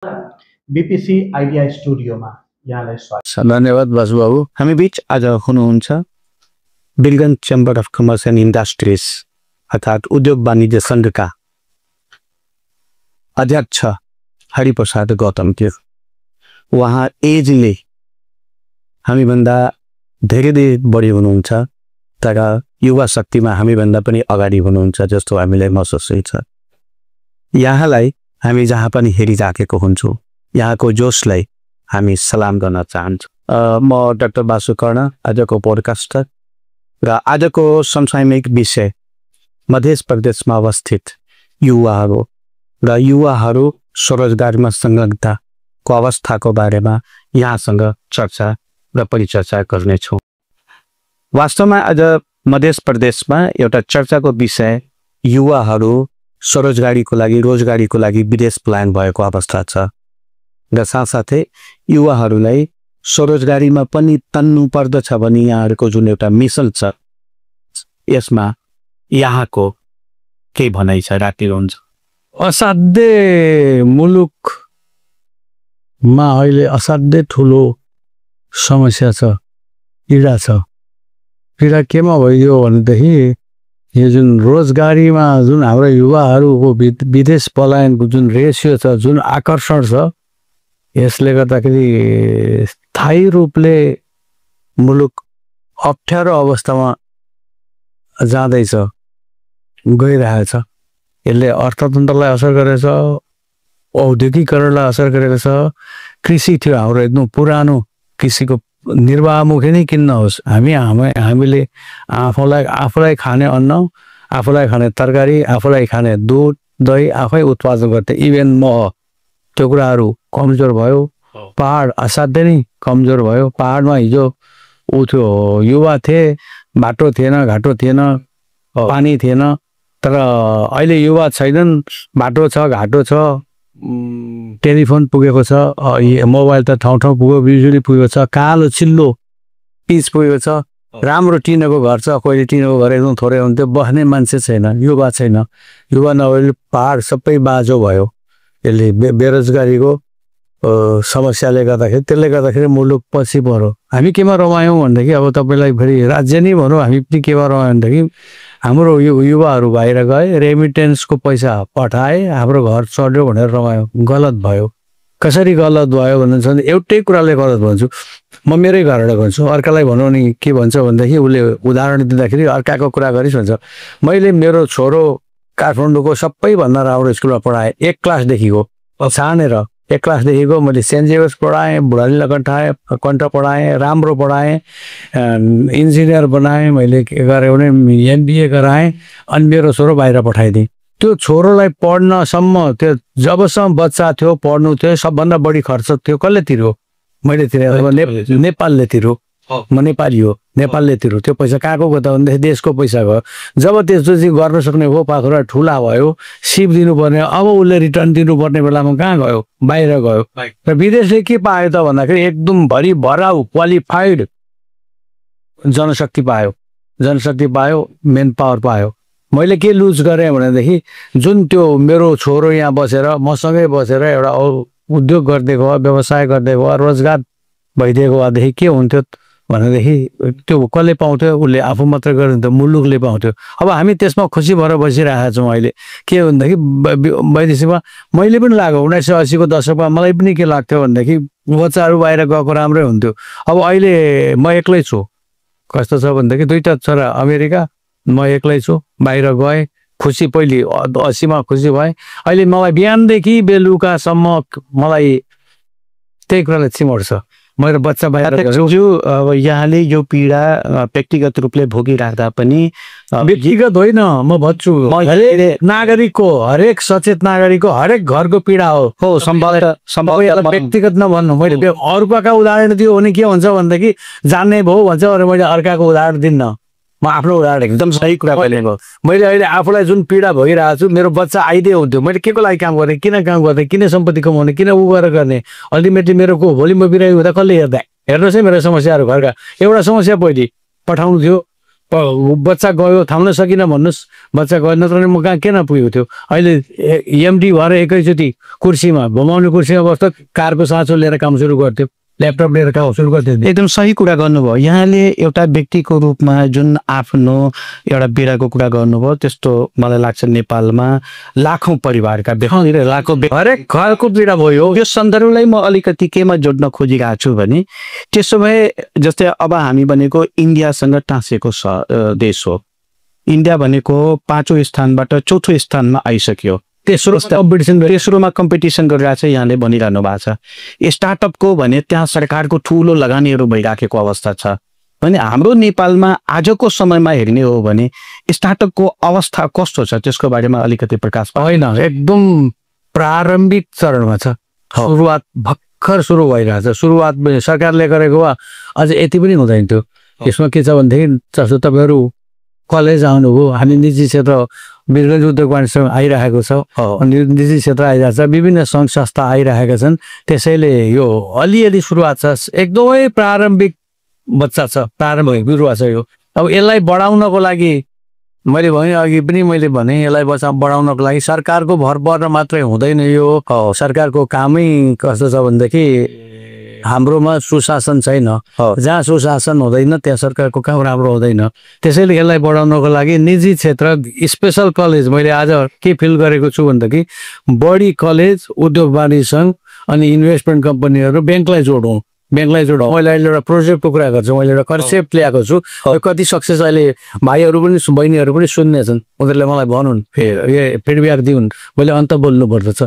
BPC idea स्टुडियोमा यहाँलाई स्वागत। धन्यवाद बासुबाबु। हामी बीच आज हुनुहुन्छ Birgunj chamber of commerce and industries अर्थात् उद्योग वाणिज्य सङ्घका अध्यक्ष हरिप्रसाद गौतम थियो। उहाँ एजले हामीभन्दा धेरै बढी हुनुहुन्छ, तर युवा शक्तिमा हामीभन्दा पनि अगाडि हुनुहुन्छ जस्तो हामीलाई महसुस हुन्छ। यहाँलाई हामी जहाँ पनि हेरिराखेको हुन्छौँ, यहाँको जोसलाई हामी सलाम गर्न चाहन्छौँ। म डाक्टर बासु कर्ण, आजको पोडकास्टर, र आजको समसामयिक विषय मध्य प्रदेशमा अवस्थित युवाहरू र युवाहरू स्वरोजगारमा संलग्नताको अवस्थाको बारेमा यहाँसँग चर्चा र परिचर्चा गर्नेछौँ। वास्तवमा आज मध्य प्रदेशमा एउटा चर्चाको विषय युवाहरू स्वरोजगारीको लागि, रोजगारीको लागि विदेश पलायन भएको अवस्था छ र साथसाथै युवाहरूलाई स्वरोजगारीमा पनि तन्नु पर्दछ भने यहाँहरूको जुन एउटा मिसन छ यसमा यहाँको के भनाइ छ राखिरहन्छ? असाध्यै मुलुकमा अहिले असाध्यै ठुलो समस्या छ, पीडा छ। पीडा केमा भइदियो भनेदेखि यो जुन रोजगारीमा जुन हाम्रो युवाहरूको विदेश पलायनको जुन रेसियो छ, जुन आकर्षण छ, यसले गर्दाखेरि स्थायी रूपले मुलुक अप्ठ्यारो अवस्थामा जाँदैछ, गइरहेछ। यसले अर्थतन्त्रलाई असर गरेछ, औद्योगिकरणलाई असर गरेको छ। कृषि थियो हाम्रो एकदम पुरानो, कृषिको निर्वाहमुखी नै किन नहोस्, हामीले आफूलाई खाने अन्न, आफूलाई खाने तरकारी, आफूलाई खाने दुध दही आफै उत्पादन गर्थे। इभेन मह, त्यो कुराहरू कमजोर भयो। पहाड असाध्यै नै कमजोर भयो। पहाडमा हिजो ऊ थियो, युवा थिए, बाटो थिएन, घाटो थिएन, पानी थिएन। तर अहिले युवा छैनन्, बाटो छ, घाटो छ, टेलिफोन पुगेको छ, मोबाइल त ठाउँ ठाउँ पुग्यो, बिजुली पुगेको छ, कालो चिल्लो पिच पुगेको छ, राम्रो टिनको घर छ। कहिले टिनको घर एकदम थोरै हुन्थ्यो, बस्ने मान्छे छैन, युवा छैन। युवा नभए पहाड सबै बाँझो भयो। यसले बेरोजगारीको समस्याले गर्दाखेरि, त्यसले गर्दाखेरि मुलुक पछि पर्यो। हामी केमा रमायौँ भनेदेखि, अब तपाईँलाई फेरि राज्य नै भनौँ, हामी पनि केमा रमायौँ भनेदेखि हाम्रो युवाहरू बाहिर गए, रेमिटेन्सको पैसा पठाए, हाम्रो घर चढ्यो भनेर रमायौँ। गलत भयो। कसरी गलत भयो भन्नुहुन्छ? एउटै कुराले गलत भन्छु, म मेरै घरबाट भन्छु, अर्कालाई भनौँ नि के भन्छ भनेदेखि उसले उदाहरण दिँदाखेरि अर्काको कुरा गरिस् भन्छ। मैले मेरो छोरो काठमाडौँको सबैभन्दा राम्रो स्कुलमा पढाएँ, 1 क्लासदेखिको छानेर 1 क्लासदेखिको मैले सेन्ट जेभियर्स पढाएँ, बुढानीला कण्ठ पढाएँ, राम्रो पढाएँ, इन्जिनियर बनाएँ। मैले के गरेँ भने MBA गराएँ, अनि मेरो छोरो बाहिर पठाइदिएँ। त्यो छोरोलाई पढ्नसम्म, त्यो जबसम्म बच्चा थियो, पढ्नु थियो, सबभन्दा बढी खर्च थियो कसले तिर्यो? मैले तिरेँ, नेपालले तिर्यो। म नेपाली हो, नेपालले तिर्यो। त्यो पैसा कहाँको गयो त भन्दाखेरि देशको पैसा गयो। जब त्यसपछि गर्न सक्ने हो, पाखुरा ठुला भयो, सिप दिनुपर्ने, अब उसले रिटर्न दिनुपर्ने बेलामा कहाँ गयो? बाहिर गयो। र विदेशले के पायो त भन्दाखेरि एकदम भरि भराउ क्वालिफाइड जनशक्ति पायो, मेन पावर पायो। मैले के लुज गरेँ भनेदेखि जुन त्यो मेरो छोरो यहाँ बसेर मसँगै बसेर एउटा उद्योग गर्दै गयो, व्यवसाय गर्दै गयो, रोजगार भइदिएको भएदेखि के हुन्थ्यो भनेदेखि त्यो कसले पाउँथ्यो? उसले आफू मात्रै गरिन्थ्यो, मुलुकले पाउँथ्यो। अब हामी त्यसमा खुसी भएर बसिरहेका छौँ। अहिले के भनेदेखि वैदेशिकमा मैले पनि लाग्यो, 1980 को दशकमा मलाई पनि के लाग्थ्यो भनेदेखि बच्चाहरू बाहिर गएको राम्रै हुन्थ्यो। अब अहिले म एक्लै छु। कस्तो छ भनेदेखि 2टा छोरा अमेरिका, म एक्लै छु, बाहिर गएँ, खुसी। पहिले 80 मा खुसी भएँ, अहिले मलाई बिहानदेखि बेलुकासम्म मलाई त्यही कुराले चिमोड्छ। मेरो बच्चा बाहिर अब यहाँले यो पीडा व्यक्तिगत रूपले भोगिराख्दा पनि, व्यक्तिगत होइन, म भन्छु नागरिकको, हरेक सचेत नागरिकको हरेक घरको पीडा हो। सम्भव व्यक्तिगत नभन्नु। मैले अर्काका उदाहरण दियो भने के हुन्छ भनेदेखि जान्ने भयो भन्छ, मैले अर्काको उदाहरण दिन्न। म आफ्नो उदाहरण एकदम सही कुरा बोलेको। मैले अहिले आफूलाई जुन पीडा भइरहेको छु, मेरो बच्चा आइदिए हुन्थ्यो, मैले के को लागि काम गरेँ, किन काम गर्दै, किन सम्पत्ति कमाउने, किन उ गरेर गर्ने? अल्टिमेटली मेरो को भोलि म बिरामी हुँदा कसले हेर्दा? हेर्नुहोस् है मेरो समस्याहरू घरका। एउटा समस्या पहिले पठाउनु थियो, बच्चा गयो थाम्न सकिनँ भन्नुहोस्, बच्चा गयो, नत्र भने म कहाँ किन पुगेको थियो। अहिले एमडी भएर एकैचोटि कुर्सीमा घुमाउने कुर्सीमा बस्दा कारको साँचो लिएर काम सुरु गर्थ्यो, ल्यापटप लिएर काम सुरु गर्थ्यो। एकदम सही कुरा गर्नुभयो। यहाँले एउटा व्यक्तिको रूपमा जुन आफ्नो एउटा पीडाको कुरा गर्नुभयो, त्यस्तो मलाई लाग्छ नेपालमा लाखौँ परिवारका व्यक्ति र लाखौँ हरेक घरको पीडा भयो। यो सन्दर्भलाई म अलिकति केमा जोड्न खोजिरहेको छु भने, त्यसो भए जस्तै अब हामी भनेको इन्डियासँग टाँसेको देश हो। इन्डिया भनेको 5औं स्थानबाट 4थो स्थानमा आइसक्यो। तेस्रोमा कम्पिटिसन गरिरहेको छ, यहाँले भनिरहनु भएको छ। स्टार्टअपको भने त्यहाँ सरकारको ठुलो लगानीहरू भइराखेको अवस्था छ भने हाम्रो नेपालमा आजको समयमा हेर्ने हो भने स्टार्टअपको अवस्था कस्तो छ, त्यसको बारेमा अलिकति प्रकाश होइन। एकदम प्रारम्भिक चरणमा छ, सुरुवात भर्खर सुरु भइरहेछ। सुरुवात सरकारले गरेको भए अझ यति पनि हुँदैन थियो। यसमा के छ भनेदेखि जस्तो तपाईँहरू कलेज आउनुभयो, हामी निजी क्षेत्र वीरगञ्ज उद्योग वाणिज्य आइरहेको छ, निजी क्षेत्र आइरहेको छ, विभिन्न सङ्घ संस्था आइरहेका छन्। त्यसैले यो अलिअलि सुरुवात छ, एकदमै प्रारम्भिक बच्चा छ, प्रारम्भिक बिरुवा छ यो। अब यसलाई बढाउनको लागि मैले भने अघि पनि मैले भने यसलाई बढाउनको लागि सरकारको भर पर्न मात्रै हुँदैन। यो सरकारको कामै कस्तो छ भनेदेखि हाम्रोमा सुशासन छैन। जहाँ सुशासन हुँदैन त्यहाँ सरकारको काम राम्रो हुँदैन। त्यसैले यसलाई बढाउनको लागि निजी क्षेत्र स्पेसल कलेज मैले आज के फिल गरेको छु भनेदेखि बढी कलेज, उद्योग वाणिज्य सङ्घ अनि इन्भेस्टमेन्ट कम्पनीहरू ब्याङ्कलाई जोडौँ। मैले अहिले एउटा प्रोजेक्टको कुरा गर्छु, मैले एउटा कन्सेप्ट ल्याएको छु। कति सक्सेस अहिले भाइहरू पनि बहिनीहरू पनि सुन्नेछन्, उनीहरूले मलाई भनुन्, फिडब्याक दिउन्, मैले अन्त बोल्नु पर्दछ।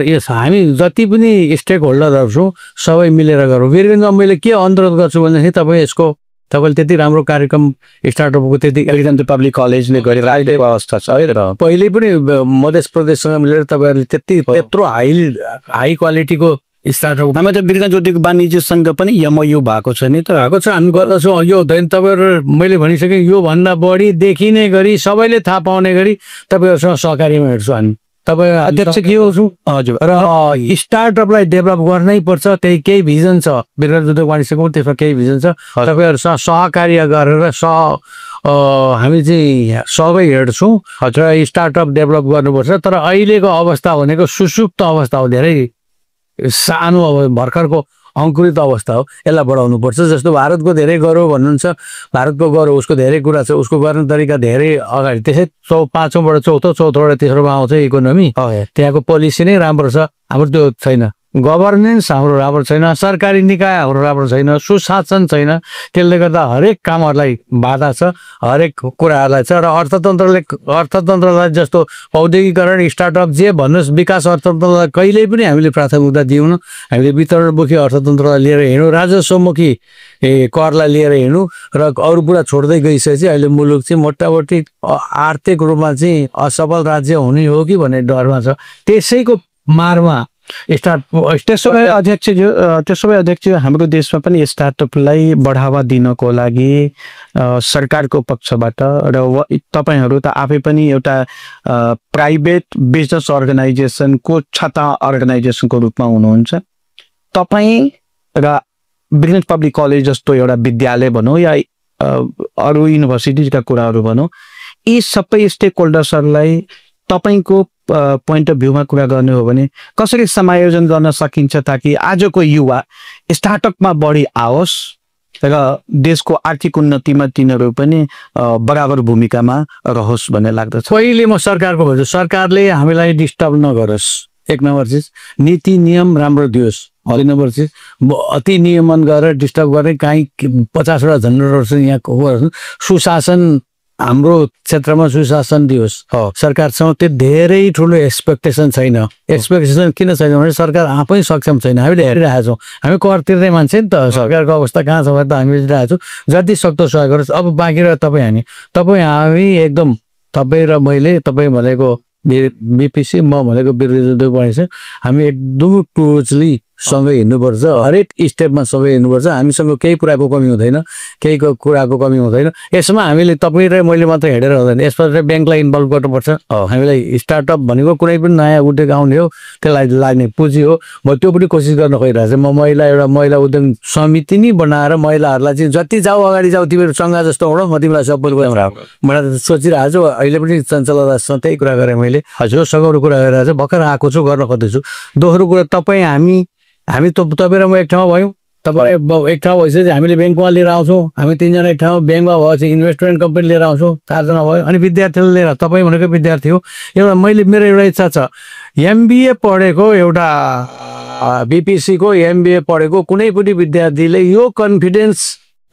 यस हामी जति पनि स्टेक होल्डरहरू छौँ सबै मिलेर गरौँ। वीरगञ्जमा मैले के अनुरोध गर्छु भनेदेखि तपाईँले त्यति राम्रो कार्यक्रम स्टार्टअपको त्यति पब्लिक कलेजले गरिरहेको अवस्था छ है। र पहिले पनि मध्य प्रदेशसँग मिलेर तपाईँहरूले त्यत्रो हाई क्वालिटीको स्टार्टअप हामी त वीरगञ्ज उद्योग वाणिज्य सङ्घ पनि एमओयू भएको छ नि, त भएको छ, हामी गर्दछौँ। यो हुँदैन, तपाईँहरू मैले भनिसकेँ योभन्दा बढी देखिने गरी सबैले थाहा पाउने गरी तपाईँहरूसँग सहकारीमा हेर्छु हामी। तपाईँ अध्यक्ष के हो? हजुर। र स्टार्टअपलाई डेभलप गर्नै पर्छ, त्यही केही भिजन छ वीरगञ्ज उद्योग वाणिज्य सङ्घको, त्यसमा केही भिजन छ। तपाईँहरूसँग सहकार्य गरेर हामी चाहिँ सबै हेर्छौँ र स्टार्टअप डेभलप गर्नुपर्छ। तर अहिलेको अवस्था भनेको सुसुप्त अवस्था हो, धेरै सानो अब भर्खरको अङ्कुरित अवस्था हो, यसलाई बढाउनु पर्छ। जस्तो भारतको धेरै गरौँ भन्नुहुन्छ, भारतको गरौँ, उसको धेरै कुरा छ, उसको गर्ने तरिका धेरै अगाडि। त्यसै 5औँबाट 4थो, 4थोबाट तेस्रोमा आउँछ इकोनोमी। त्यहाँको पोलिसी नै राम्रो छ, हाम्रो त्यो छैन। गभर्नेन्स हाम्रो राम्रो छैन, सरकारी निकाय हाम्रो राम्रो छैन, सुशासन छैन। त्यसले गर्दा हरेक कामहरूलाई बाधा छ, हरेक कुराहरूलाई छ। र अर्थतन्त्रलाई जस्तो औद्योगिकरण, स्टार्टअप जे भन्नुहोस्, विकास अर्थतन्त्रलाई कहिल्यै पनि हामीले प्राथमिकता दिउन। हामीले वितरणमुखी अर्थतन्त्रलाई लिएर हिँडौँ, राजस्वमुखी करलाई लिएर हिँडौँ र अरू कुरा छोड्दै गइसकेपछि अहिले मुलुक चाहिँ मोटामोटी आर्थिक रूपमा चाहिँ असफल राज्य हुने हो कि भन्ने डरमा छ। त्यसैको मारमा त्यसो भए अध्यक्ष हाम्रो देशमा पनि स्टार्टअपलाई बढावा दिनको लागि सरकारको पक्षबाट र तपाईहरू त आफै पनि एउटा प्राइभेट बिजनेस अर्गनाइजेसनको छाता अर्गनाइजेसनको रूपमा हुनुहुन्छ। तपाईँ र वीरगञ्ज पब्लिक कलेज जस्तो एउटा विद्यालय भनौँ या अरू युनिभर्सिटीका कुराहरू भनौँ, यी सबै स्टेक होल्डर्सहरूलाई तपाईँको पोइन्ट अफ भ्यूमा कुरा गर्ने हो भने कसरी समायोजन गर्न सकिन्छ ताकि आजको युवा स्टार्टअपमा बढी आओस् र देशको आर्थिक उन्नतिमा तिनीहरू पनि बराबर भूमिकामा रहोस् भन्ने लाग्दछ? पहिले म सरकारको भन्छु, सरकारले हामीलाई डिस्टर्ब नगरोस्। एक नम्बर चिज, नीति नियम राम्रो दियोस्। दुई नम्बर चिज, अति नियमन गरेर डिस्टर्ब गर्ने कहीँ 50वटा झन्डाहरू यहाँ सुशासन, हाम्रो क्षेत्रमा सुशासन दियोस्। सरकारसँग त्यो धेरै ठुलो एक्सपेक्टेसन छैन। एक्सपेक्टेसन किन छैन भने सरकार आफै सक्षम छैन। हामीले हेरिरहेको छौँ, हामी कर तिर्ने मान्छे नि त, सरकारको अवस्था कहाँ छ भने त हामी हेरिरहेको छौँ। जति सक्दो सहयोग गर्नुहोस्। अब बाँकी रह्यो हामी हामी एकदम तपाईँ र मैले, तपाईँ भनेको बिपिसी, म भनेको वीरगञ्ज उद्योग वाणिज्य, हामी एकदम क्लोजली सँगै हिँड्नुपर्छ, हरेक स्टेपमा सबै हिँड्नुपर्छ। हामीसँग केही कुराको कमी हुँदैन, केही कुराको कमी हुँदैन। यसमा हामीले तपाईँ र मैले मात्र हिँडेर हुँदैन, यसमा चाहिँ ब्याङ्कलाई इन्भल्भ गर्नुपर्छ। हामीलाई स्टार्टअप भनेको कुनै पनि नयाँ उद्योग आउने हो, त्यसलाई लाग्ने पुँजी हो। म त्यो पनि कोसिस गर्न खोजिरहेको छु। म एउटा महिला उद्यम समिति नै बनाएर महिलाहरूलाई चाहिँ जति जाऊ अगाडि जाऊ, तिमीहरू सँगै जस्तो हुन, म तिमीलाई सपोर्ट गरेर मलाई सोचिरहेको छु। अहिले पनि चञ्चलदासँग त्यही कुरा गरेँ मैले, जोसँग कुरा गरिरहेको छु, भर्खर आएको छु, गर्न खोज्दैछु। दोस्रो कुरा, तपाईँ हामी तपाईँ र म एक ठाउँमा भयौँ, तपाईँ एक ठाउँ भइसकेपछि हामीले ब्याङ्कमा लिएर आउँछौँ, हामी तिनजना एक ठाउँ ब्याङ्कमा भएपछि इन्भेस्टमेन्ट कम्पनी लिएर आउँछौँ, 4 जना भयो। अनि विद्यार्थीले लिएर, तपाईँ भनेको विद्यार्थी हो, एउटा मेरो एउटा इच्छा छ, MBA पढेको एउटा BPC को MBA पढेको कुनै पनि विद्यार्थीले यो कन्फिडेन्स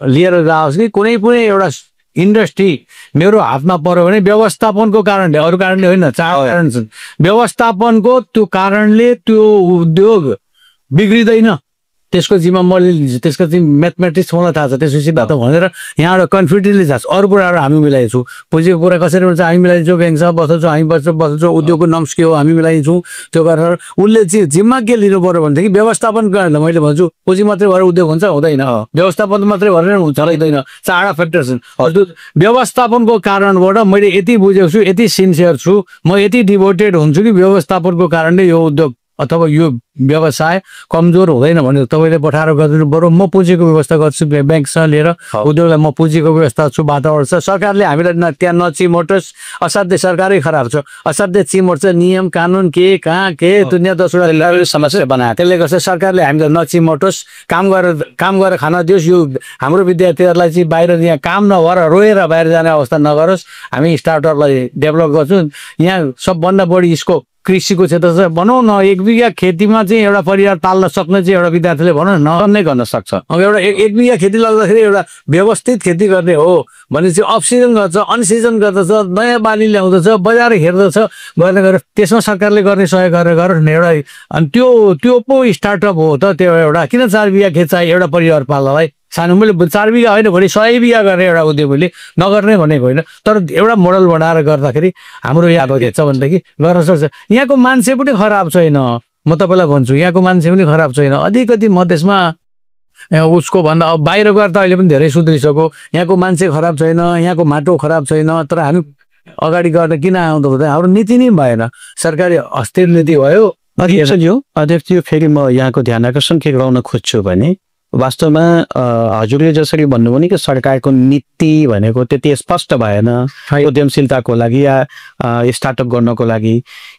लिएर जाओस् कि कुनै पनि एउटा इन्डस्ट्री मेरो हातमा पर्यो भने व्यवस्थापनको कारणले, अरू कारणले होइन, 4 कारण छन्। व्यवस्थापनको त्यो कारणले त्यो उद्योग बिग्रिँदैन, त्यसको जिम्मा मैले, त्यसको चाहिँ म्याथमेटिक्स मलाई थाहा छ, त्यसको सिद्धान्त भनेर यहाँबाट कन्फिडेन्टली जान्छ। अरू कुराहरू हामी मिलाइदिन्छौँ, पुँजीको कुरा कसरी हुन्छ हामी मिलाइदिन्छौँ, ब्याङ्कसँग बस्छौँ हामी बस्छौँ, उद्योगको नम्स के हो हामी मिलाइदिन्छौँ। त्यो गरेर उसले चाहिँ जिम्मा के लिनु पर्यो भनेदेखि व्यवस्थापन गरेर, मैले भन्छु पुँजी मात्रै भएर उद्योग हुन्छ हुँदैन, व्यवस्थापन मात्रै भएर हुन्छ हुँदैन, 4 फ्याक्टर छन्। हजुर व्यवस्थापनको कारणबाट मैले यति बुझेको छु, यति सिन्सियर छु, म यति डिभोटेड हुन्छु कि व्यवस्थापनको कारणले यो उद्योग अथवा यो व्यवसाय कमजोर हुँदैन भने तपाईँले पठाएर गरिदिनु पर्यो। म पुँजीको व्यवस्था गर्छु, ब्याङ्कसँग लिएर उद्योगलाई म पुँजीको व्यवस्था छु, वातावरण छ। सरकारले हामीलाई त्यहाँ नचिमोटोस्, असाध्यै सरकारै खराब छ, असाध्यै चिमोट्छ, नियम कानुन के कहाँ के दुनियाँ 10वटा समस्या बनायो। त्यसले गर्दा सरकारले हामीलाई नचिमोटोस्, काम गरेर खान दियोस्। यो हाम्रो विद्यार्थीहरूलाई चाहिँ बाहिर यहाँ काम नभएर रोएर बाहिर जाने अवस्था नगरोस्। हामी स्टार्टअपलाई डेभलप गर्छौँ। यहाँ सबभन्दा बढी स्कोप कृषिको क्षेत्र छ। भनौँ न 1 बिघा खेतीमा चाहिँ एउटा परिवार पाल्न सक्ने चाहिँ एउटा विद्यार्थीले भनौँ न नै गर्न सक्छ। अब एउटा 1 बिघा खेती लाग्दाखेरि एउटा व्यवस्थित खेती गर्ने हो भने चाहिँ अफ सिजन गर्छ, अनसिजन गर्दछ, नयाँ बाली ल्याउँदछ, बजार हेर्दछ, गरेर त्यसमा सरकारले गर्ने सहयोग गरेर एउटा। अनि त्यो पो स्टार्टअप हो त। त्यो एउटा किन 4 बिघा खेत चाहियो एउटा परिवार पाल्नलाई? सानो मैले 4 बिघा होइन भने 100 बिघा गरेर एउटा उद्योगले नगर्ने भनेको होइन, तर एउटा मोडल बनाएर गर्दाखेरि हाम्रो यहाँ के छ भनेदेखि गर्न सक्छ। यहाँको मान्छे पनि खराब छैन, म तपाईँलाई भन्छु, यहाँको मान्छे पनि खराब छैन। अलिकति मधेसमा उसको भन्दा अब बाहिर गएर त अहिले पनि धेरै सुध्रिसक्यो। यहाँको मान्छे खराब छैन, यहाँको माटो खराब छैन, तर हामी अगाडि गर्न किन आउँदो हुँदैन? हाम्रो नीति नै भएन, सरकारी अस्थिर नीति भयो। अध्यक्षज्यू फेरि म यहाँको ध्यान आकर्षण के गराउन खोज्छु भने वास्तवमा हजुरले जसरी भन्नुभयो नि कि सरकारको नीति भनेको त्यति स्पष्ट भएन उद्यमशीलताको लागि या स्टार्टअप गर्नको लागि,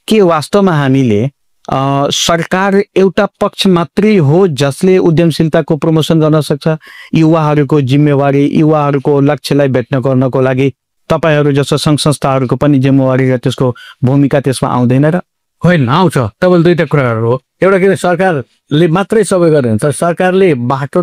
के वास्तवमा हामीले सरकार एउटा पक्ष मात्रै हो जसले उद्यमशीलताको प्रमोसन गर्न सक्छ? युवाहरूको जिम्मेवारी, युवाहरूको लक्ष्यलाई भेट्न गर्नको लागि तपाईहरू जस्तो सङ्घ संस्थाहरूको पनि जिम्मेवारी र त्यसको भूमिका त्यसमा आउँदैन र? होइन, आउँछ। तपाईँले दुईटा कुराहरू हो। एउटा के सरकारले मात्रै सबै गर्ने हुन्छ। सरकारले बाटो,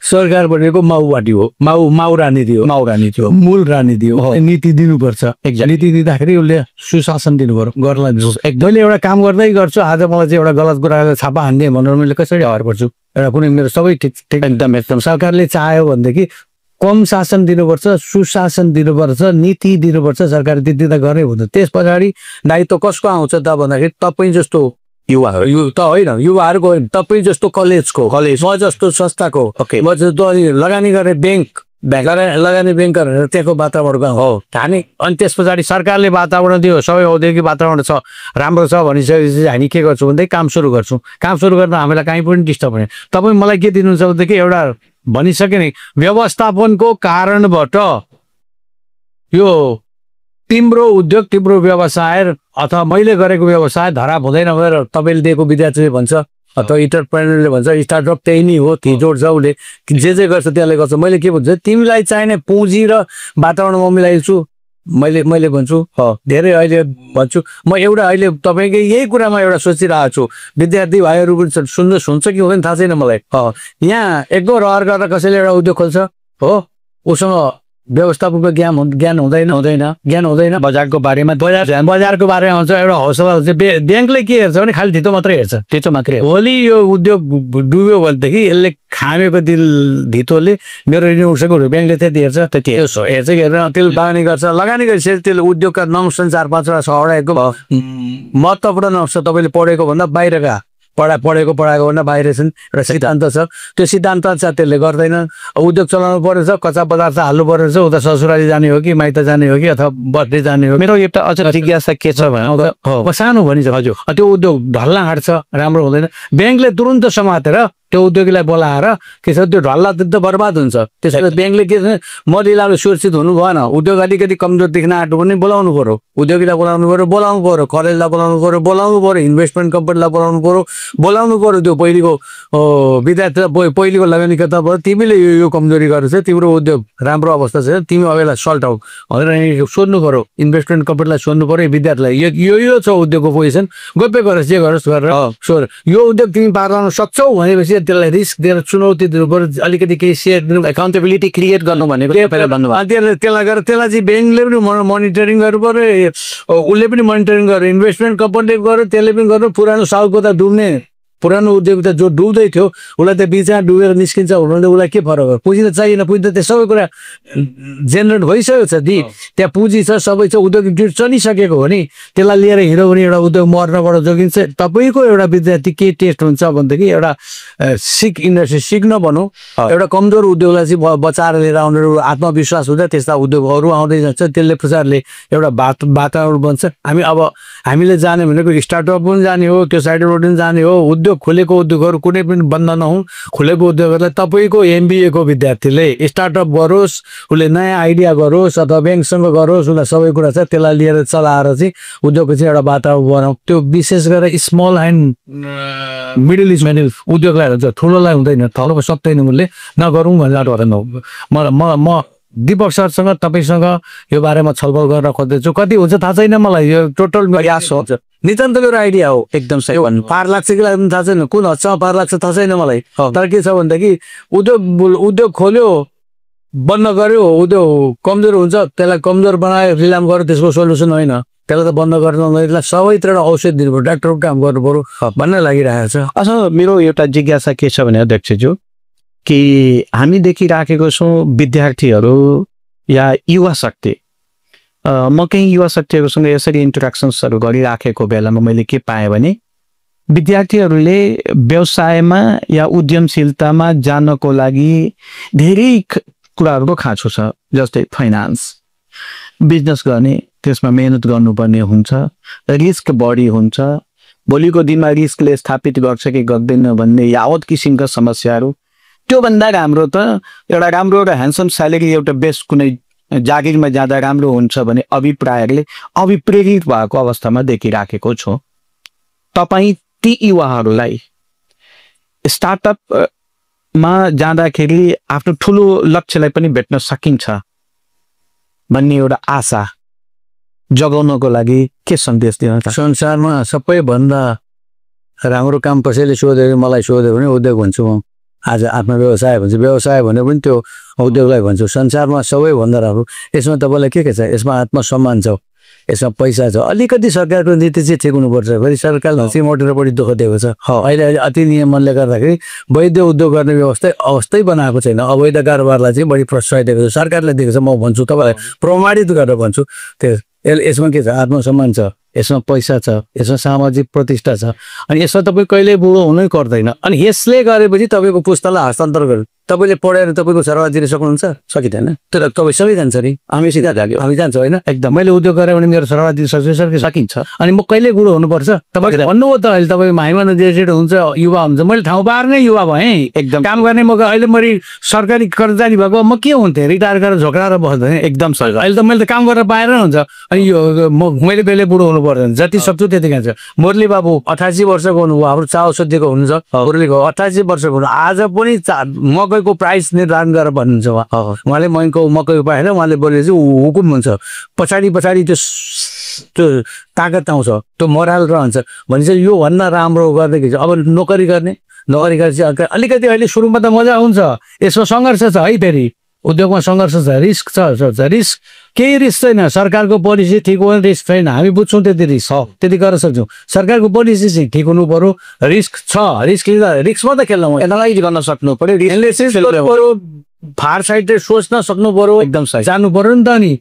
सरकार भनेको माउवादी हो, माउ राजनीति हो, मूल राजनीति हो। नीति दिनुपर्छ। नीति दिँदाखेरि उसले सुशासन दिनु पर्यो, गर्नलाई दिनुहोस्। एकदमै एउटा काम गर्दै गर्छु, आज मलाई चाहिँ एउटा गलत कुरा छापा हान्ने भनेर मैले कसरी हर पर्छु? एउटा कुनै मेरो सबै ठिक एकदम सरकारले चाह्यो भनेदेखि कम शासन दिनुपर्छ, सुशासन दिनुपर्छ, नीति दिनुपर्छ। सरकारले त्यति त गर्ने हुँदैन। त्यस पछाडि दायित्व कसको आउँछ त भन्दाखेरि तपाईँ जस्तो युवाहरू त होइन, युवाहरूको होइन, तपाईँ जस्तो कलेजको, म जस्तो संस्थाको, म जस्तो लगानी गर्ने लगानी ब्याङ्क गरेर त्यहाँको वातावरण हो हामी। अनि त्यस पछाडि सरकारले वातावरण दियो, सबै औद्योगिक वातावरण छ, राम्रो छ भनिसकेपछि हामी के गर्छौँ भन्दै काम सुरु गर्छौँ। काम सुरु गर्दा हामीलाई कहीँ पनि डिस्टर्ब हुने। तपाईँ मलाई के दिनुहुन्छ भनेदेखि एउटा भनिसके नि व्यवस्थापनको कारणबाट यो तिम्रो उद्योग, तिम्रो व्यवसाय अथवा मैले गरेको व्यवसाय धराप हुँदैन भनेर तपाईँले दिएको विद्यार्थीले भन्छ अथवा इन्टरप्रेनरले भन्छ। स्टार्टअप त्यही नै हो, जोड्छ उसले जे गर्छ त्यसले गर्छ। मैले के भन्छु, तिमीलाई चाहिने पुँजी र वातावरण म मिलाइदिन्छु। मैले भन्छु धेरै अहिले भन्छु म एउटा अहिले तपाईँकै यही कुरामा एउटा सोचिरहेको छु। विद्यार्थी भाइहरू पनि सुन्छ कि हुँदैन थाहा छैन मलाई। यहाँ एकदम रहर गरेर कसैले एउटा उद्योग खोल्छ हो, उसँग व्यवस्थापनको ज्ञान हुँदैन, बजारको बारेमा हुन्छ, एउटा हौसला हुन्छ। ब्याङ्कले के हेर्छ भने खालि धितो मात्रै हेर्छ, धितो मात्रै। भोलि यो उद्योग डुब्यो भनेदेखि यसले खामेको धितोले मेरो ऋण उठेको ब्याङ्कले त्यति हेर्छ, त्यति हेर्छ कि हेरेर त्यसले लगानी गर्छ। लगानी गरेपछि त्यसले उद्योगका नम्स 4-5 वटा 6 वटा महत्त्वपूर्ण नम्स तपाईँले पढेको भन्दा बाहिरका पढेको भन्दा बाहिर छन् एउटा सिद्धान्त छ त्यो सिद्धान्त छ त्यसले गर्दैन उद्योग चलाउनु पर्यो छ कच्चा पदार्थ हाल्नु पर्यो छ उता ससुराली जाने हो कि माइत जाने हो कि अथवा बस्दै जाने हो मेरो एउटा अझ जिज्ञासा के छ भने सानो भनिन्छ हजुर त्यो उद्योग ढल्ला हाट्छ राम्रो हुँदैन ब्याङ्कले तुरुन्त समातेर त्यो उद्योगीलाई बोलाएर के छ त्यो ढल्ला त बर्बाद हुन्छ त्यसैले ब्याङ्कले के छ महिलाले सुरक्षित हुनु भएन उद्योग अलिकति कमजोर देख्न आँट्नु पनि बोलाउनु पर्यो उद्योगीलाई बोलाउनु पर्यो कलेजलाई बोलाउनु पर्यो इन्भेस्टमेन्ट कम्पनीलाई बोलाउनु पर्यो त्यो पहिलेको विद्यार्थी पहिलेको लगानीकर्ताबाट तिमीले यो कमजोरी गरेको छ तिम्रो उद्योग राम्रो अवस्था छ तिमी अब यसलाई सल्ट आउट भनेर सोध्नु पर्यो इन्भेस्टमेन्ट कम्पनीलाई सोध्नु पर्यो विद्यार्थीलाई यो छ उद्योगको पोजिसन गप्पै गरोस् जे गरोस् गरेर सोध यो उद्योग तिमी पार गर्न सक्छौ भनेपछि त्यसलाई रिस्क दिएर चुनौती दिनु पर्यो अलिकति केही सेयर दिनु एकाउन्टेबिलिटी क्रिएट गर्नु भनेको त्यसलाई गरेर त्यसलाई चाहिँ ब्याङ्कले पनि मोनिटरिङ गर्नु पर्यो उसले पनि मोनिटरिङ गर्यो इन्भेस्टमेन्ट कम्पनीले गर्यो त्यसले पनि गर्नु पुरानो साउको त डुब्ने पुरानो उद्योग त जो डुब्दै थियो उसलाई त बिचमा डुबेर निस्किन्छ भने उसलाई के फरक हो पुँजी त चाहिएन पुँजी त त्यो सबै कुरा जेनेरेट भइसकेको छ दि त्यहाँ पुँजी छ सबै छ उद्योग चलिसकेको हो नि त्यसलाई लिएर हिँड्यो भने एउटा उद्योग मर्नबाट जोगिन्छ तपाईँको एउटा विद्यार्थी के टेस्ट हुन्छ भनेदेखि एउटा इन्डस्ट्री सिक्न भनौँ एउटा कमजोर उद्योगलाई चाहिँ बचाएर लिएर आउने आत्मविश्वास हुन्छ त्यस्ता उद्योगहरू आउँदै जान्छ त्यसले प्रचारले एउटा वातावरण बन्छ हामीले जाने भनेको स्टार्टअप पनि जाने हो त्यो साइड रोड पनि जाने हो उद्योग खुलेको उद्योगहरू कुनै पनि बन्द नहुन् खुलेको उद्योगहरूलाई तपाईँको MBA को विद्यार्थीले स्टार्टअप गरोस् उसले नयाँ आइडिया गरोस् अथवा ब्याङ्कसँग गरोस् उसलाई सबै कुरा छ त्यसलाई लिएर चलाएर चाहिँ उद्योगको चाहिँ एउटा वातावरण बनाऊ त्यो विशेष गरेर स्मल एन्ड मिडल उद्योगलाई हुन्छ ठुलोलाई हुँदैन ठुलो सक्दैन उसले नगरौँ भनेर म दीपक सरसँग तपाईँसँग यो बारेमा छलफल गर्न खोज्दैछु कति हुन्छ थाहा छैन मलाई यो टोटल प्रयास हो नितान्त मेरो आइडिया हो एकदम सही भन्नु पार लाग्छ कि लाग्दैन थाहा छैन कुन हदसम्म पार लाग्छ थाहा छैन मलाई तर के छ भनेदेखि उद्योग खोल्यो बन्द गर्यो उद्योग कमजोर हुन्छ त्यसलाई कमजोर बनायो रिलाम गर्यो त्यसको सोल्युसन होइन त्यसलाई त बन्द गर्न सबैतिर औषध दिनु पर्यो डाक्टरको काम गर्नु पर्यो भन्ने लागिरहेको छ अझ मेरो एउटा जिज्ञासा के छ भने अध्यक्षज्यू कि हामी देखिराखेको छौँ विद्यार्थीहरू या युवा शक्ति म केही युवा शक्तिहरूसँग यसरी इन्टरेक्सन्सहरू गरिराखेको बेलामा मैले के पाएँ भने विद्यार्थीहरूले व्यवसायमा या उद्यमशीलतामा जानको लागि धेरै कुराहरूको खाँचो छ जस्तै फाइनान्स बिजनेस गर्ने त्यसमा मेहनत गर्नुपर्ने हुन्छ रिस्क बढी हुन्छ भोलिको दिनमा रिस्कले स्थापित गर्छ कि गर्दैन भन्ने यावत किसिमका समस्याहरू त्योभन्दा राम्रो त एउटा राम्रो र ह्यान्डसम स्यालेरी एउटा बेस्ट कुनै जागिरमा जाँदा राम्रो हुन्छ भन्ने अभिप्रायले अभिप्रेरित भएको अवस्थामा देखिराखेको छु तपाईँ ती युवाहरूलाई स्टार्टअपमा जाँदाखेरि आफ्नो ठुलो लक्ष्यलाई पनि भेट्न सकिन्छ भन्ने एउटा आशा जगाउनको लागि के सन्देश दिन चाहन्छु? संसारमा सबैभन्दा राम्रो काम कसैले सोध्यो मलाई सोध्यो भने उद्योग भन्छु म आज आत्मव्यवसाय भन्छ व्यवसाय भने पनि त्यो उद्योगलाई भन्छु संसारमा सबैभन्दा राम्रो यसमा तपाईँलाई के छ यसमा आत्मसम्मान छ यसमा पैसा छ अलिकति सरकारको नीति चाहिँ ठिक हुनुपर्छ फेरि सरकारले सिमोटेर पनि दुःख दिएको छ अहिले अति नियमनले गर्दाखेरि वैध उद्योग गर्ने अवस्थै बनाएको छैन अवैध कारोबारलाई चाहिँ बढी प्रश्रय दिएको छ सरकारले दिएको छ म भन्छु तपाईँलाई प्रमाणित गरेर भन्छु त्यो यसमा के छ आत्मसम्मान छ यसमा पैसा छ यसमा सामाजिक प्रतिष्ठा छ अनि यसमा तपाईँ कहिले बुढो हुनै पर्दैन अनि यसले गरेपछि तपाईँको पुस्तालाई हस्तान्तरण गर्नु तपाईँले पढेर तपाईँको सरकार दिन सक्नुहुन्छ सकिँदैन तर तपाईँ सबै जान्छ नि हामी सिधा जाग्यो हामी जान्छौँ होइन एकदम मैले उद्योग गरेँ भने मेरो सरकार दिन सकिन्छ अनि म कहिले बुढो हुनुपर्छ तपाईँले भन्नुभयो त अहिले तपाईँ हाइमा ग्रेजुएट हुन्छ युवा हुन्छ मैले ठाउँ पार्ने युवा भएँ एकदम काम गर्ने म अहिले मैले सरकारी कर्मचारी भएको म के हुन्थेँ रिटायर गरेर झोक्राएर बस्दैन एकदम सही अहिले त मैले त काम गरेर पाएर हुन्छ अनि यो मैले कहिले बुढो हुनु पर्दैन जति सक्छु त्यति खान्छ मुरली बाबु 88 वर्षको हुनुभयो हाम्रो चाउसोदीको हुनुहुन्छ मुरलीको 88 वर्षको हुनु आज पनि मकैको प्राइस निर्धारण गरेर भन्नुहुन्छ उहाँले मकैको पाएन उहाँले बोले चाहिँ हुकुम हुन्छ पछाडि त्यो ताकत आउँछ त्यो मोरल रहन्छ भने चाहिँ योभन्दा राम्रो गर्ने अब नोकरी गरेपछि अलिकति अहिले सुरुमा त मजा हुन्छ यसमा सङ्घर्ष छ है फेरि उद्योगमा सङ्घर्ष छ रिस्क छ रिस्क केही रिस्क छैन सरकारको पोलिसी ठिक हो रिस्क छैन हामी बुझ्छौँ त्यति रिस्क छ त्यति गर्न सक्छौँ सरकारको पोलिसी चाहिँ ठिक हुनु पर्यो रिस्क छ रिस्कमा त खेल्न एनालाइज गर्न सक्नु पर्यो फार साइड सोच्न सक्नु पर्यो एकदम जानु पर्यो नि त नि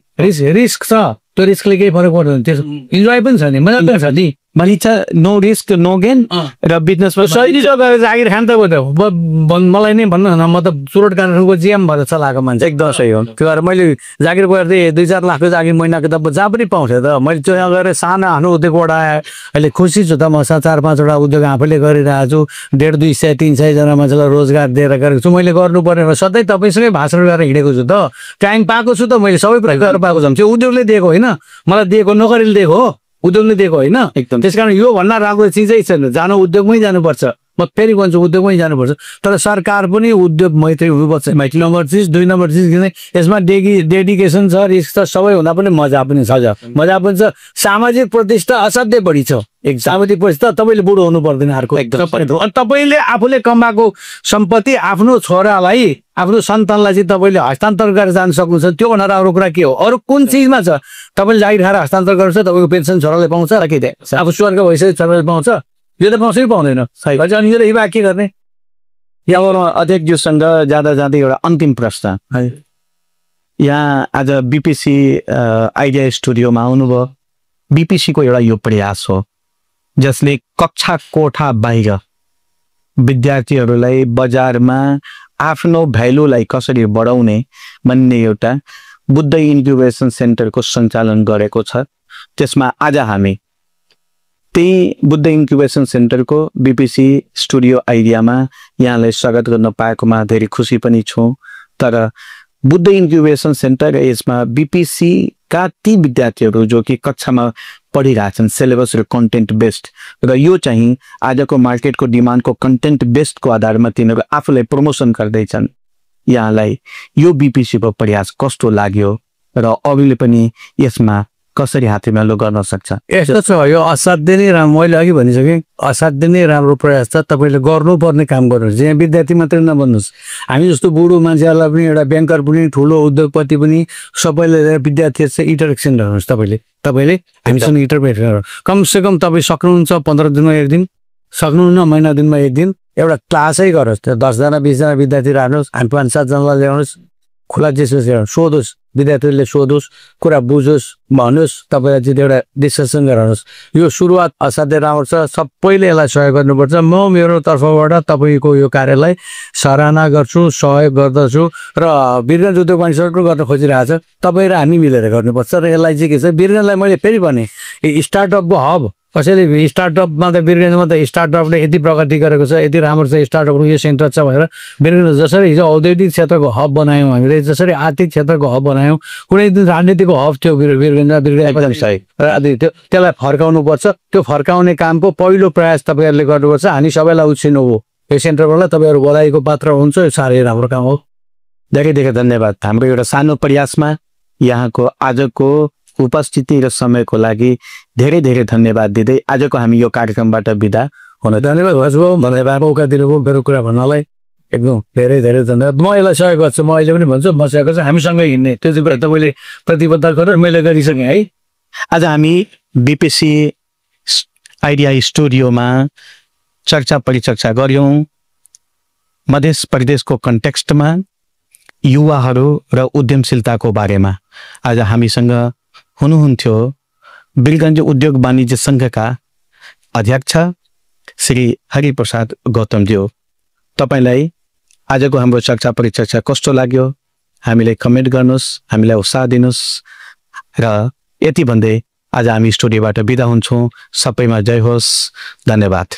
रिस्क छ त्यो रिस्कले केही फरक पर्दैन त्यो इन्जोय पनि छ नि मजा पनि छ नि भनिन्छ नो रिस्क नो गेन र बिजनेसमा सही जग्गा जागिर खान त मलाई नै भन्नु न, म त चुरोट कारखानाको जिएम भएर चलाएको मान्छे। एकदम सही हो। त्यो भएर मैले जागिर गर्दै 2-4 लाखको जागिर महिनाको त जहाँ पनि पाउँथेँ त। मैले त्यो गएर सानो आफ्नो उद्योग बढाएँ। अहिले खुसी छु त, म 4-5वटा उद्योग आफैले गरिरहेको छु। 150, 200, 300 जना मान्छेलाई रोजगार दिएर गरेको छु। मैले गर्नुपर्ने सधैँ तपाईँसँगै भाषण गरेर हिँडेको छु त। टाइम पाएको छु त, मैले सबै प्रयोग गरेर पाएको छु। त्यो उद्योगले दिएको होइन, मलाई दिएको नोकरीले दिएको हो, उद्योगले दिएको होइन। एकदम। त्यसकारण यो भन्दा राम्रो चिजै छैन। जानु उद्योगमै जानुपर्छ। म फेरि भन्छु उद्योगमै जानुपर्छ। तर सरकार पनि उद्योग मैत्री हुनुपर्छ। नम्बर 2 नम्बर 3 किन यसमा डेडिकेसन छ, रिस्क छ, सबै हुँदा पनि मजा पनि छ। मजा पनि छ। सामाजिक प्रतिष्ठा असाध्यै बढी छ। सामाजिक प्रतिष्ठा तपाईँले बुढो हुनु पर्दैन अर्को। अनि तपाईँले आफूले कमाएको सम्पत्ति आफ्नो छोरालाई, आफ्नो सन्तानलाई चाहिँ तपाईँले हस्तान्तरण गरेर जान सक्नुहुन्छ। त्यो भन्दा राम्रो कुरा के हो? अरू कुन चिजमा छ? तपाईँले जागिर खाएर हस्तान्तरण गर्नुहुन्छ, तपाईँको पेन्सन छोराले पाउँछ र के अब स्वर्ग भइसक्यो छोराले पाउँछ, यो त पाउँछ कि पाउँदैन? अनि यो हिबा के गर्ने? यहाँ अध्यक्षज्यूसँग जाँदा जाँदै एउटा अन्तिम प्रश्न। यहाँ आज बीपीसी आइडिया स्टुडियोमा आउनुभयो। बीपीसीको एउटा यो प्रयास हो जसले कक्षा कोठा बाहिर विद्यार्थीहरूलाई बजारमा आफ्नो भ्यालुलाई कसरी बढाउने भन्ने एउटा बुद्ध इन्क्युबेसन सेन्टरको सञ्चालन गरेको छ। त्यसमा आज हामी त्यही बुद्ध इन्क्युबेसन सेन्टरको बीपीसी स्टुडियो आइडियामा यहाँलाई स्वागत गर्न पाएकोमा धेरै खुसी पनि छौँ। तर बुद्ध इन्क्युबेसन सेन्टर यसमा बीपीसी का ती विद्यार्थीहरू जो कि कक्षामा पढिरहेछन् सिलेबस र कन्टेन्ट बेस्ड, र यो चाहिँ आजको मार्केटको डिमान्डको कन्टेन्ट बेस्डको आधारमा तिनीहरू आफूलाई प्रमोसन गर्दैछन्। यहाँलाई यो बीपीसीको प्रयास कस्तो लाग्यो र अरूले पनि यसमा कसरी हातेमालो गर्न सक्छ? यस्तो छ, यो असाध्यै नै राम्रो। मैले अघि भनिसकेँ, असाध्यै नै राम्रो प्रयास छ। तपाईँले गर्नुपर्ने काम गर्नुहोस्। यहाँ विद्यार्थी मात्रै नबन्नुहोस्। हामी जस्तो बुढो मान्छेहरूलाई पनि, एउटा ब्याङ्कर पनि, ठुलो उद्योगपति पनि, सबैले विद्यार्थीसँग इन्टरेक्सन गर्नुहोस्। तपाईँले हामीसँग इन्टरभेट गर्नु। कमसेकम तपाईँ सक्नुहुन्छ 15 दिनमा 1 दिन, सक्नुहुन्न महिना दिनमा 1 दिन एउटा क्लासै गरोस्। 10 जना 20 जना विद्यार्थी राख्नुहोस्, हामी 5-7 जनालाई ल्याउनुहोस्। खुला जेसो सोधोस्, विद्यार्थीहरूले सोधोस्, कुरा बुझोस्, भन्नुहोस्। तपाईँलाई चाहिँ एउटा डिस्कसन गराउनुहोस्। यो सुरुवात असाध्यै राम्रो छ। सबैले यसलाई सहयोग गर्नुपर्छ। म मेरो तर्फबाट तपाईँको यो कार्यलाई सराहना गर्छु, सहयोग गर्दछु र वीरगञ्ज उद्योग वाणिज्य सङ्घ गर्न खोजिरहेको छ। तपाईँ र हामी मिलेर गर्नुपर्छ। र यसलाई चाहिँ के छ, वीरगञ्जलाई मैले फेरि भने स्टार्टअपको हब। कसैले स्टार्टअपमा त वीरगञ्जमा त स्टार्टअपले यति प्रगति गरेको छ, यति राम्रो छ स्टार्टअपको यो सेन्टर छ भनेर वीरगञ्ज जसरी हिजो औद्योगिक क्षेत्रको हब बनायौँ हामीले, जसरी आर्थिक क्षेत्रको हब बनायौँ, कुनै दिन राजनीतिको हब थियो वीरगञ्ज त्यसलाई फर्काउनुपर्छ। त्यो फर्काउने कामको पहिलो प्रयास तपाईँहरूले गर्नुपर्छ। हामी सबैलाई उछिनु हो यो सेन्टरबाट। तपाईँहरू बधाईको पात्र हुन्छ। यो साह्रै राम्रो काम हो। धेरै धेरै धन्यवाद। हाम्रो एउटा सानो प्रयासमा यहाँको आजको उपस्थिति र समयको लागि धेरै धेरै धन्यवाद दिँदै आजको हामी यो कार्यक्रमबाट बिदा हुन धन्यवाद हजुरबाबु। धन्यवाद मौका दिनुभयो मेरो कुरा भन्नलाई। एकदम धेरै धेरै धन्यवाद। म यसलाई सहयोग गर्छु। म अहिले पनि भन्छु, म सहयोग गर्छु। हामीसँगै हिँड्ने त्यो चाहिँ कुरा तपाईँले प्रतिबद्धता गरेर मैले गरिसकेँ है। आज हामी बीपीसी आइडिया स्टुडियोमा चर्चा परिचर्चा गऱ्यौँ। मध्य प्रदेशको कन्टेक्स्टमा युवाहरू र उद्यमशीलताको बारेमा। आज हामीसँग हुनुहुन्थ्यो वीरगञ्ज उद्योग वाणिज्य सङ्घका अध्यक्ष श्री हरिप्रसाद गौतमज्यू। तपाईँलाई आजको हाम्रो चर्चा परिचर्चा कस्तो लाग्यो हामीलाई कमेन्ट गर्नुहोस्, हामीलाई उत्साह दिनुहोस्। र यति भन्दै आज हामी स्टुडियोबाट बिदा हुन्छौँ। सबैमा जय होस्। धन्यवाद।